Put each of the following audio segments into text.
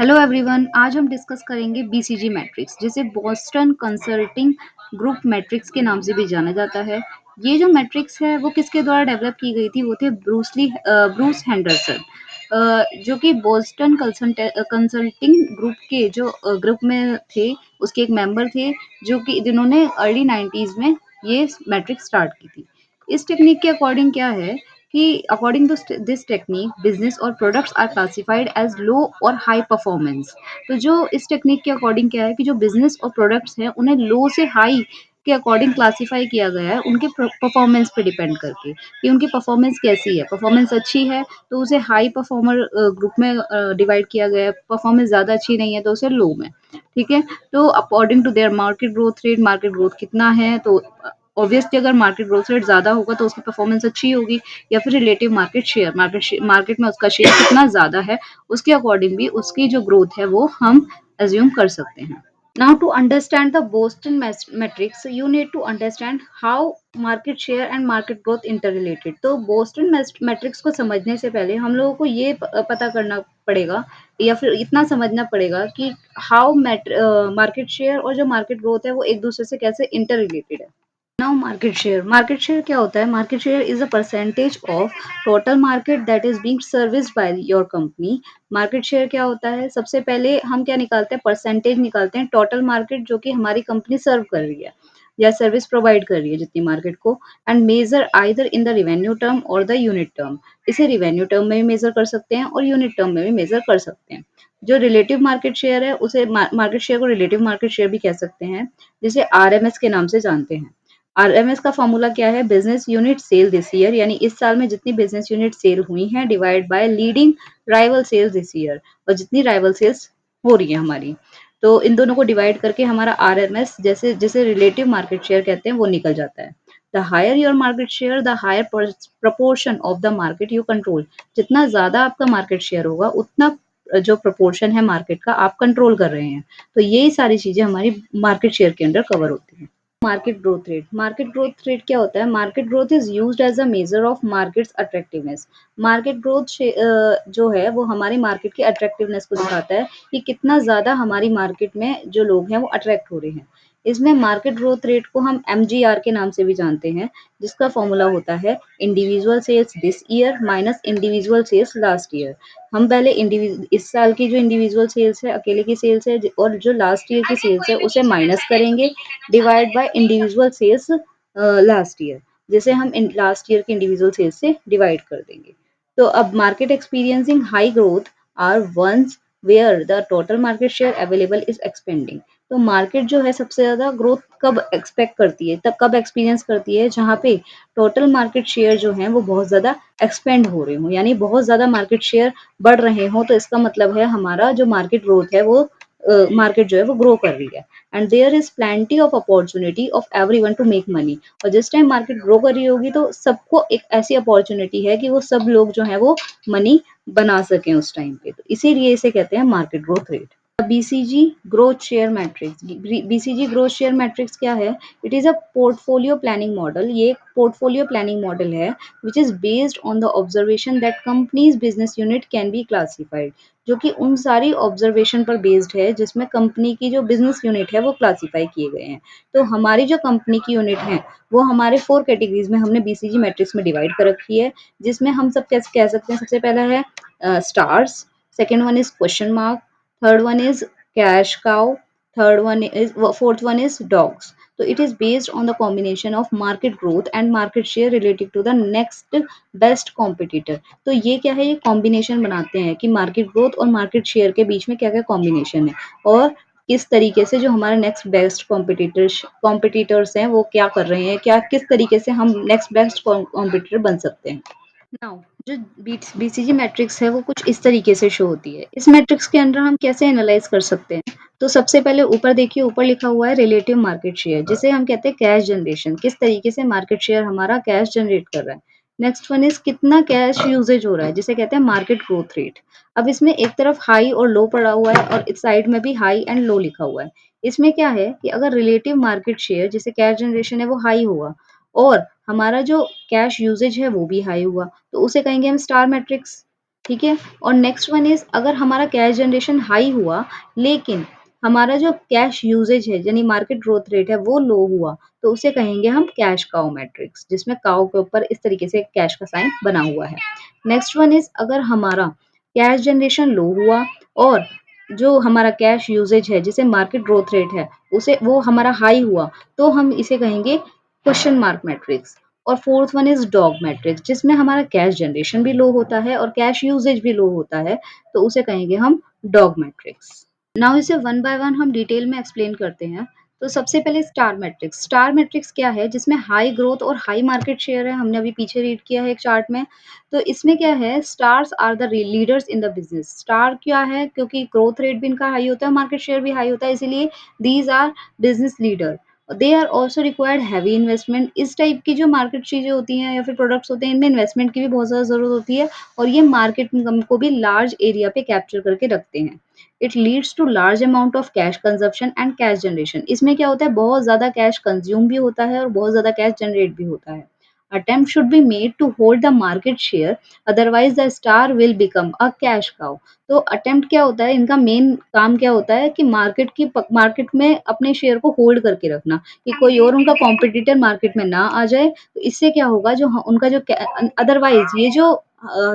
Hello everyone, आज हम discuss करेंगे बीसीजी मैट्रिक्स जिसे बोस्टन कंसल्टिंग ग्रुप मैट्रिक्स के नाम से भी जाना जाता है। ये जो मैट्रिक्स है वो किसके द्वारा डेवलप की गई थी? वो थे ब्रूस हैंडरसन, जो कि बोस्टन कंसल्टिंग ग्रुप के जो ग्रुप में थे, उसके एक मेंबर थे, जो कि जिन्होंने अर्ली 90s में ये मैट्रिक्स स्टार्ट की थी। इस टेक्निक के अकॉर्डिंग क्या है कि according to this technique business और products are classified as low और हाई परफॉर्मेंस। तो जो इस टेक्निक के अकॉर्डिंग क्या है कि जो बिजनेस और प्रोडक्ट्स हैं उन्हें लो से हाई के अकॉर्डिंग क्लासिफाई किया गया है उनके परफॉर्मेंस पे डिपेंड करके कि उनकी परफॉर्मेंस कैसी है। परफॉर्मेंस अच्छी है तो उसे हाई परफॉर्मर ग्रुप में डिवाइड किया गया है। परफॉर्मेंस ज़्यादा अच्छी नहीं है तो उसे लो में। ठीक है, तो according to their market growth कितना है, तो ऑब्वियसली अगर मार्केट ग्रोथ रेट ज़्यादा होगा तो उसकी परफॉर्मेंस अच्छी होगी। या फिर रिलेटिव मार्केट में उसका शेयर कितना ज़्यादा है, उसके अकॉर्डिंग भी उसकी जो ग्रोथ है वो हम एज्यूम कर सकते हैं। Now, to understand the Boston metrics, you need to understand how market share and market growth interrelated. तो बोस्टन मैट्रिक्स को समझने से पहले हम लोगों को ये पता करना पड़ेगा या फिर इतना समझना पड़ेगा कि हाउ मार्केट शेयर और जो मार्केट ग्रोथ है वो एक दूसरे से कैसे इंटर रिलेटेड है। नाउ मार्केट शेयर क्या होता है? Market share is a percentage of total market that is being serviced by your company. Market share क्या होता है? सबसे पहले हम क्या निकालते हैं? परसेंटेज निकालते हैं टोटल मार्केट जो कि हमारी कंपनी सर्व कर रही है या सर्विस प्रोवाइड कर रही है जितनी मार्केट को। And measure either in the revenue term और द यूनिट टर्म। इसे रिवेन्यू टर्म में भी मेजर कर सकते हैं और यूनिट टर्म में भी मेजर कर सकते हैं। जो रिलेटिव मार्केट शेयर है उसे मार्केट शेयर को रिलेटिव मार्केट शेयर भी कह सकते हैं, जिसे आरएमएस के नाम से जानते हैं। आरएमएस का फॉर्मूला क्या है? Business unit sale this year, यानी इस साल में जितनी बिजनेस यूनिट सेल हुई हैं divide by leading rival sales this year, और जितनी राइवल सेल्स हो रही है हमारी, तो इन दोनों को डिवाइड करके हमारा आरएमएस जैसे जिसे रिलेटिव मार्केट शेयर कहते हैं वो निकल जाता है। The higher your market share the higher proportion of the market you control. जितना ज्यादा आपका मार्केट शेयर होगा उतना जो प्रपोर्शन है मार्केट का आप कंट्रोल कर रहे हैं। तो यही सारी चीजें हमारी मार्केट शेयर के अंडर कवर होती है। मार्केट ग्रोथ रेट क्या होता है? Market growth is used as a measure of market's attractiveness. Market growth जो है वो हमारी मार्केट की अट्रैक्टिवनेस को दिखाता है कि कितना ज्यादा हमारी मार्केट में जो लोग हैं वो अट्रैक्ट हो रहे हैं। इसमें मार्केट ग्रोथ रेट को हम एमजीआर के नाम से भी जानते हैं, जिसका फॉर्मूला होता है individual cells this year minus individual sales last year. हम पहले इस साल की जो इंडिविजुअल सेल्स है, अकेले की सेल्स है, और जो लास्ट ईयर की सेल्स है उसे माइनस करेंगे divide by individual sales last year, जिसे हम लास्ट ईयर के इंडिविजुअल सेल्स से डिवाइड कर देंगे। तो अब market experiencing high growth are ones where the total market share available is expanding. तो मार्केट जो है सबसे ज्यादा ग्रोथ कब एक्सपेक्ट करती है, तब कब एक्सपीरियंस करती है जहां पे टोटल मार्केट शेयर जो है वो बहुत ज्यादा एक्सपेंड हो रहे हो, यानी बहुत ज्यादा मार्केट शेयर बढ़ रहे हो। तो इसका मतलब है हमारा जो मार्केट ग्रोथ है वो मार्केट जो है वो ग्रो कर रही है। And there is plenty of opportunity of everyone to make money. और जिस टाइम मार्केट ग्रो कर रही होगी तो सबको एक ऐसी अपॉर्चुनिटी है कि वो सब लोग जो है वो मनी बना सकें उस टाइम पे। तो इसीलिए इसे कहते हैं market growth rate. BCG growth share matrix. BCG growth share matrix क्या है? It is a portfolio planning model. ये एक पोर्टफोलियो प्लानिंग मॉडल है which is based on the observation that companies business unit can be classified. जो कि उन सारी observation पर बेस्ड है जिसमें कंपनी की जो बिजनेस यूनिट है वो क्लासिफाई किए गए हैं। तो हमारी जो कंपनी की यूनिट है वो हमारे 4 कैटेगरीज में हमने बीसीजी मैट्रिक्स में डिवाइड कर रखी है, जिसमें हम सब कैसे कह सकते हैं? सबसे पहला है stars, second one is question mark, third one is cash cow, fourth one is dogs. So it is based on the combination of market growth and market share relative to the next best competitor. तो ये क्या है? ये combination बनाते हैं कि market growth और market share के बीच में क्या क्या कॉम्बिनेशन है और किस तरीके से जो हमारे नेक्स्ट बेस्ट कॉम्पिटिटर्स हैं वो क्या कर रहे हैं, क्या किस तरीके से हम नेक्स्ट बेस्ट कॉम्पिटिटर बन सकते हैं। नाउ जो बीसीजी मैट्रिक्स है वो कुछ इस तरीके से शो होती है। इस मैट्रिक्स के अंदर हम कैसे एनालाइज कर सकते हैं? तो सबसे पहले ऊपर देखिए, ऊपर लिखा हुआ है रिलेटिव मार्केट शेयर, जिसे हम कहते हैं कैश जनरेशन। किस तरीके से मार्केट शेयर हमारा कैश जनरेट कर रहा है। नेक्स्ट वन इज कितना कैश यूजेज हो रहा है, जिसे कहते हैं मार्केट ग्रोथ रेट। अब इसमें एक तरफ हाई और लो पड़ा हुआ है और इस साइड में भी हाई एंड लो लिखा हुआ है। इसमें क्या है कि अगर रिलेटिव मार्केट शेयर जिसे कैश जनरेशन है वो हाई हुआ और हमारा जो कैश यूजेज है वो भी हाई हुआ, तो उसे कहेंगे हम स्टार मैट्रिक्स। ठीक है? और नेक्स्ट वन इज़ अगर हमारा कैश जनरेशन हाई हुआ, लेकिन हमारा जो कैश यूसेज है, यानी मार्केट ग्रोथ रेट है, वो लो हुआ, तो उसे कहेंगे हम कैश काउ मैट्रिक्स, जिसमें काउ के ऊपर इस तरीके से कैश का साइन बना हुआ है। नेक्स्ट वन इज़ अगर हमारा कैश जनरेशन लो हुआ और जो हमारा कैश यूसेज है, जिसे मार्केट ग्रोथ रेट है, उसे वो हमारा हाई हुआ, तो हम इसे कहेंगे क्वेश्चन मार्क मैट्रिक्स। और fourth one is dog matrix, जिसमें हमारा कैश जनरेशन भी लो होता है और कैश यूसेज भी लो होता है, तो उसे कहेंगे हम डॉग मैट्रिक्स। नाउ इसे वन बाय वन हम डिटेल में एक्सप्लेन करते हैं। तो सबसे पहले स्टार मैट्रिक्स। स्टार मैट्रिक्स क्या है? जिसमें हाई ग्रोथ और हाई मार्केट शेयर है, हमने अभी पीछे रीड किया है एक चार्ट में। तो इसमें क्या है? Stars are the leaders in the business. Star क्या है? क्योंकि ग्रोथ रेट भी इनका हाई होता है, मार्केट शेयर भी हाई होता है, इसीलिए these are business leader. They are also required heavy investment. इस टाइप की जो मार्केट चीजें होती हैं या फिर प्रोडक्ट्स होते हैं, इनमें इन्वेस्टमेंट की भी बहुत ज्यादा जरूरत होती है, और ये मार्केट को भी लार्ज एरिया पे कैप्चर करके रखते हैं। It leads to large amount of cash consumption and cash generation. इसमें क्या होता है? बहुत ज्यादा कैश कंज्यूम भी होता है और बहुत ज्यादा कैश जनरेट भी होता है। Attempt should be made to hold the market share, otherwise the star will become a cash cow। तो अटेम्प्ट क्या होता है? इनका मेन काम क्या होता है कि मार्केट में अपने शेयर को होल्ड करके रखना, कि कोई और उनका कॉम्पिटिटर मार्केट में ना आ जाए। तो इससे क्या होगा? जो उनका जो अदरवाइज ये जो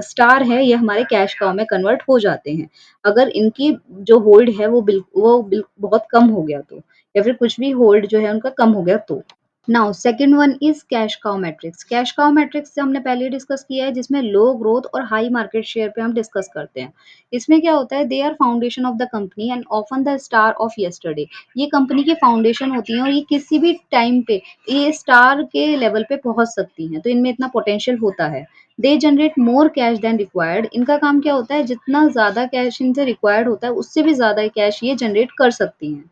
स्टार है, ये हमारे कैश काउ में कन्वर्ट हो जाते हैं। अगर इनकी जो होल्ड है वो बहुत कम हो गया तो, या फिर कुछ भी होल्ड जो है उनका कम हो गया तो। Now second one is cash cow matrix. Cash cow matrix से हमने पहले डिस्कस किया है, जिसमें लो ग्रोथ और हाई मार्केट शेयर पे हम डिस्कस करते हैं। इसमें क्या होता है? They are foundation of the company and often the star of yesterday. ये कंपनी की फाउंडेशन होती है और ये किसी भी टाइम पे ये स्टार के लेवल पे पहुंच सकती हैं, तो इनमें इतना पोटेंशियल होता है। They generate more cash than required. इनका काम क्या होता है? जितना ज्यादा कैश इनसे रिक्वायर्ड होता है, उससे भी ज्यादा कैश ये जनरेट कर सकती हैं,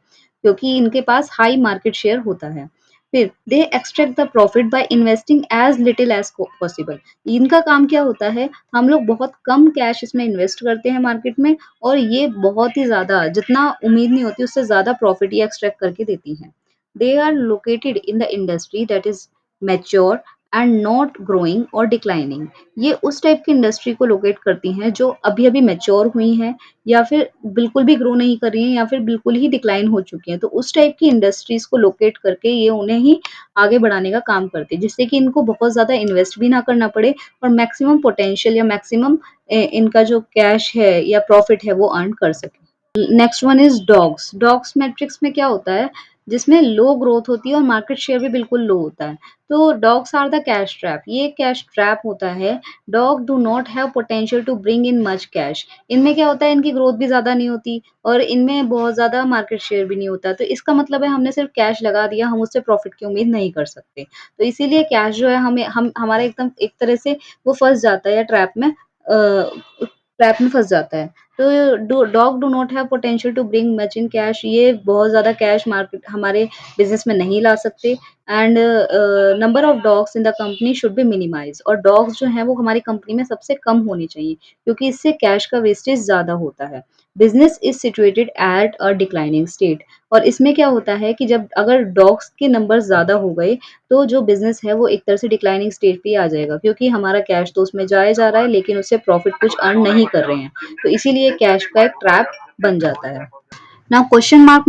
क्योंकि इनके पास हाई मार्केट शेयर होता है। फिर they extract the profit by investing as little as possible. इनका काम क्या होता है? हम लोग बहुत कम कैश इसमें इन्वेस्ट करते हैं मार्केट में, और ये बहुत ही ज्यादा, जितना उम्मीद नहीं होती उससे ज्यादा प्रॉफिट ये एक्सट्रैक्ट करके देती हैं। They are located in the industry that is mature and not growing और डिक्लाइनिंग। ये उस टाइप की इंडस्ट्री को लोकेट करती हैं जो अभी अभी मैच्योर हुई हैं, या फिर बिल्कुल भी ग्रो नहीं कर रही हैं, या फिर बिल्कुल ही डिक्लाइन हो चुकी हैं। तो उस टाइप की इंडस्ट्रीज को लोकेट करके ये उन्हें ही आगे बढ़ाने का काम करते हैं, जिससे कि इनको बहुत ज़्यादा इन्वेस्ट भी ना करना पड़े और मैक्सिमम पोटेंशियल या मैक्सिमम इनका जो कैश है या प्रॉफिट है वो अर्न कर सके। Next one is dogs. Dogs matrix में क्या होता है? जिसमें लो ग्रोथ होती है और मार्केट शेयर भी बिल्कुल लो होता है। तो dogs are the cash trap. ये कैश ट्रैप होता है। Dog do not have potential to bring in much cash. इनमें क्या होता है? इनकी ग्रोथ भी ज्यादा नहीं होती और इनमें बहुत ज्यादा मार्केट शेयर भी नहीं होता। तो इसका मतलब है हमने सिर्फ कैश लगा दिया, हम उससे प्रॉफिट की उम्मीद नहीं कर सकते। तो इसीलिए कैश जो है हमें हम हमारा एकदम एक तरह से वो फंस जाता है, या ट्रैप में फंस जाता है। तो dog do not have potential to bring much in cash. ये बहुत ज्यादा कैश मार्केट हमारे बिजनेस में नहीं ला सकते। And number of dogs in the company should be minimize. और डॉग्स जो हैं वो हमारी कंपनी में सबसे कम होनी चाहिए, क्योंकि इससे कैश का वेस्टेज ज्यादा होता है। Business is situated at a declining state. और इसमें क्या होता है कि जब अगर डॉग्स के नंबर ज्यादा हो गए, तो जो बिजनेस है वो एक तरह से डिक्लाइनिंग स्टेज पे ही आ जाएगा, क्योंकि हमारा कैश तो उसमें जाया जा रहा है, लेकिन उससे प्रॉफिट कुछ अर्न नहीं कर रहे हैं। तो इसीलिए कैश का एक ट्रैप बन जाता है। नाउ क्वेश्चन मार्क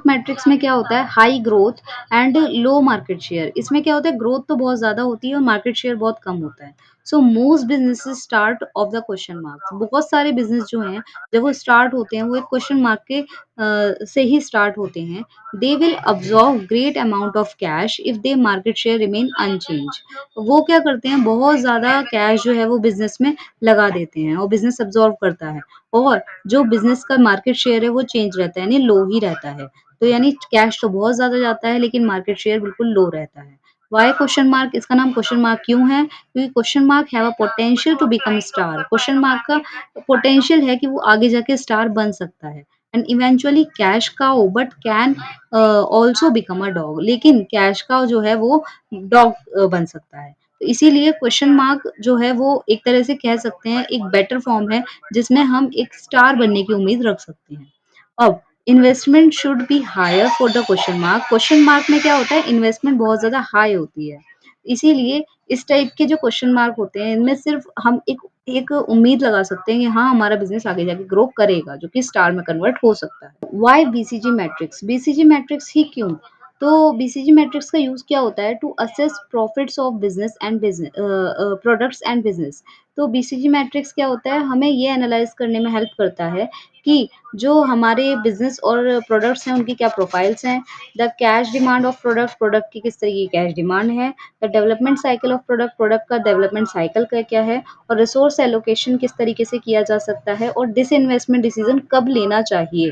मैट्रिक्स में क्या होता है? High growth and low market share. इसमें क्या होता है? ग्रोथ तो बहुत ज्यादा होती है और मार्केट शेयर बहुत कम होता है। So most businesses start of the question mark. बहुत सारे बिजनेस जो हैं, जब वो स्टार्ट होते हैं, वो एक क्वेश्चन मार्क के से ही स्टार्ट होते हैं। They will absorb great amount of cash if they market share remain unchange. वो क्या करते हैं? बहुत ज्यादा कैश जो है वो बिजनेस में लगा देते हैं और बिजनेस अब्सॉर्ब करता है। और जो बिज़नेस का मार्केट शेयर है वो चेंज रहता है, यानी लो ही रहता है। तो यानी कैश तो बहुत ज़्यादा जाता है, लेकिन मार्केट शेयर बिल्कुल लो रहता है। Why question mark? इसका नाम क्वेश्चन मार्क क्यों है? क्योंकि question mark have a potential to become star. Question mark का पोटेंशियल है कि वो आगे जाके स्टार बन सकता है। And eventually cash cow but can also become a dog. लेकिन कैश काउ जो है वो डॉग बन सकता है। तो इसीलिए क्वेश्चन मार्क जो है वो एक तरह से कह सकते हैं एक बेटर फॉर्म है, जिसमें हम एक स्टार बनने की उम्मीद रख सकते हैं। अब investment should be higher for the question mark. Question mark में क्या होता है? इन्वेस्टमेंट बहुत ज्यादा हाई होती है। इसीलिए इस टाइप के जो क्वेश्चन मार्क होते हैं, इनमें सिर्फ़ हम एक एक उम्मीद लगा सकते हैं कि हाँ, हमारा बिज़नेस आगे जाके ग्रो करेगा, जो कि स्टार में कन्वर्ट हो सकता है। Why BCG matrix? BCG matrix ही क्यों? तो बीसीजी मैट्रिक्स का यूज़ क्या होता है to assess profits of business and products and business. तो बीसीजी मैट्रिक्स क्या होता है, हमें ये एनालाइज़ करने में हेल्प करता है कि जो हमारे बिज़नेस और प्रोडक्ट्स हैं, उनकी क्या प्रोफाइल्स हैं, the cash demand of product, product की किस तरह की कैश डिमांड है, the development cycle of product, product का डेवलपमेंट साइकिल क्या है, और रिसोर्स एलोकेशन किस तरीके से किया जा सकता है, और डिसइन्वेस्टमेंट डिसीजन कब लेना चाहिए।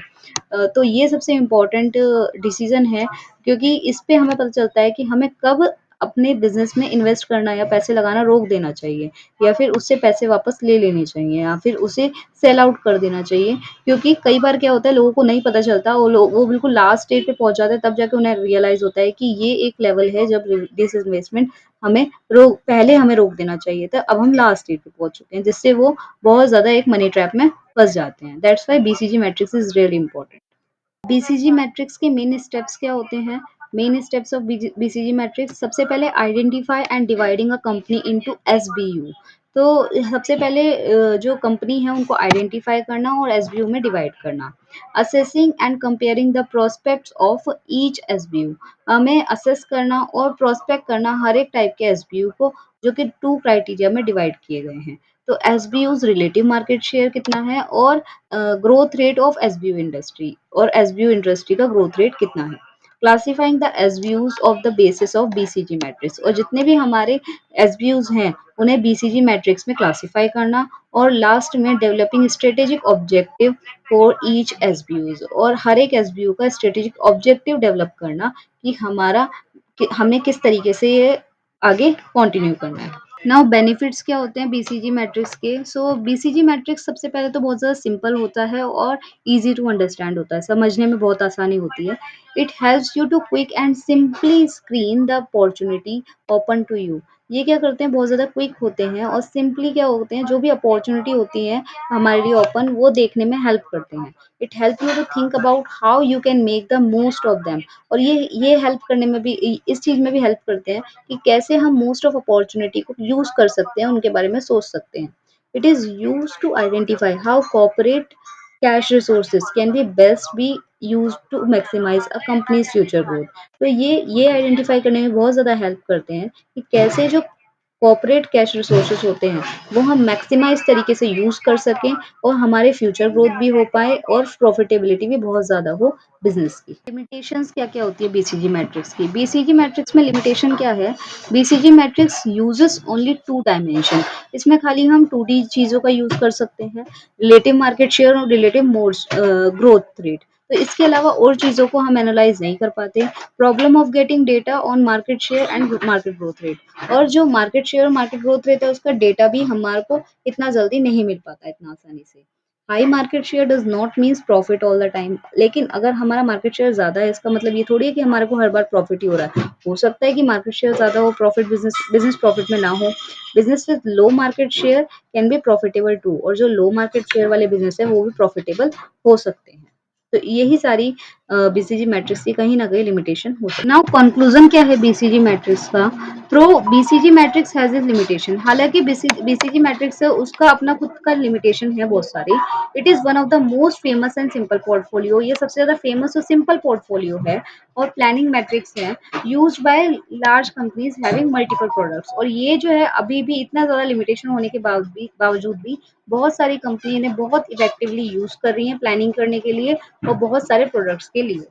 तो ये सबसे इम्पोर्टेंट डिसीजन है, क्योंकि इस पे हमें पता चलता है कि हमें कब अपने बिज़नेस में इन्वेस्ट करना या पैसे लगाना रोक देना चाहिए, या फिर उससे पैसे वापस ले लेने चाहिए, या फिर उसे सेल आउट कर देना चाहिए। क्योंकि कई बार क्या होता है, लोगों को नहीं पता चलता, वो बिल्कुल लास्ट स्टेज पे पहुँच जाते हैं, तब जाके उन्हें रियलाइज़ होता है कि ये एक लेवल है जब डिसइन्वेस्टमेंट हमें रोक देना चाहिए था। अब हम लास्ट स्टेज पे पहुँच चुके हैं, जिससे वो बहुत ज़्यादा एक मनी ट्रैप में फँस जाते हैं। That's why BCG matrix is really important. BCG matrix के मेन स्टेप्स क्या होते हैं? Main steps of BCG matrix, सबसे पहले identify and dividing a company into SBU. तो सबसे पहले जो कंपनी है उनको आइडेंटिफाई करना और एसबीयू में डिवाइड करना। Assessing and comparing the prospects of each SBU, हमें असेस करना और प्रोस्पेक्ट करना हर एक टाइप के एसबीयू को, जो कि 2 क्राइटेरिया में डिवाइड किए गए हैं। तो एसबीयूज़ रिलेटिव मार्केट शेयर कितना है, और growth rate of SBU industry, और एसबीयू इंडस्ट्री का ग्रोथ रेट कितना है। Classifying the SBUs of the basis of BCG matrix, और जितने भी हमारे एसबीयूज हैं उन्हें बीसीजी मैट्रिक्स में क्लासिफाई करना। और लास्ट में developing strategic objective for each SBUs, और हर एक एसबीयू का स्ट्रेटेजिक ऑब्जेक्टिव डेवलप करना कि हमें किस तरीके से ये आगे कंटिन्यू करना है। नाउ बेनिफिट्स क्या होते हैं बीसीजी मैट्रिक्स के? सो बीसीजी मैट्रिक्स सबसे पहले तो बहुत ज़्यादा सिंपल होता है और ईज़ी टू अंडरस्टैंड होता है, समझने में बहुत आसानी होती है। It helps you to quick and simply screen the opportunity open to you. ये क्या करते हैं, बहुत ज़्यादा क्विक होते हैं और सिंपली क्या होते हैं, जो भी अपॉर्च्युनिटी होती है हमारे लिए ओपन, वो देखने में हेल्प करते हैं। It help you to think about how you can make the most of them, और ये हेल्प करने में भी, इस चीज़ में भी हेल्प करते हैं कि कैसे हम मोस्ट ऑफ अपॉर्चुनिटी को यूज़ कर सकते हैं, उनके बारे में सोच सकते हैं। It is used to identify how corporate cash resources can be best be used to maximize a company's future growth. तो ये आइडेंटिफाई करने में बहुत ज़्यादा हेल्प करते हैं कि कैसे जो कॉर्पोरेट कैश रिसोर्सेज होते हैं वो हम मैक्सिमाइज तरीके से यूज़ कर सकें, और हमारे फ्यूचर ग्रोथ भी हो पाए और प्रॉफिटेबिलिटी भी बहुत ज़्यादा हो बिजनेस की। लिमिटेशंस क्या-क्या होती है बीसीजी मैट्रिक्स की? बीसीजी मैट्रिक्स में लिमिटेशन क्या है? BCG matrix uses only 2 dimension. इसमें खाली हम 2D चीज़ों का यूज़ कर सकते हैं, रिलेटिव मार्केट शेयर और रिलेटिव ग्रोथ रेट। तो इसके अलावा और चीज़ों को हम एनालाइज़ नहीं कर पाते। Problem of getting data on market share and market growth rate, और जो मार्केट शेयर और मार्केट ग्रोथ रेट है उसका डेटा भी हमारे को इतना जल्दी नहीं मिल पाता इतना आसानी से। High market share does not means profit all the time. लेकिन अगर हमारा मार्केट शेयर ज़्यादा है, इसका मतलब ये थोड़ी है कि हमारे को हर बार प्रॉफिट ही हो रहा है। हो सकता है कि मार्केट शेयर ज़्यादा हो, प्रॉफिट बिज़नेस प्रॉफिट में ना हो। Business with low market share can be profitable too, और जो लो मार्केट शेयर वाले बिज़नेस हैं वो भी प्रॉफिटेबल हो सकते हैं। तो यही सारी बीसीजी मैट्रिक्स की कहीं न कहीं लिमिटेशन हो सकती है। नाउ कंक्लूजन क्या है बीसीजी मैट्रिक्स का? तो BCG matrix has its limitation. हालाँकि बीसीजी मैट्रिक्स है उसका अपना खुद का लिमिटेशन है बहुत सारी। It is one of the most famous and simple portfolio. ये सबसे ज़्यादा फेमस और सिंपल पोर्टफोलियो है और प्लानिंग मैट्रिक्स है, used by large companies having multiple products. और ये जो है अभी भी इतना ज़्यादा लिमिटेशन होने के बावजूद भी बहुत सारी कंपनी इन्हें बहुत इफेक्टिवली यूज़ कर रही हैं प्लानिंग करने के लिए और बहुत सारे प्रोडक्ट्स के लिए।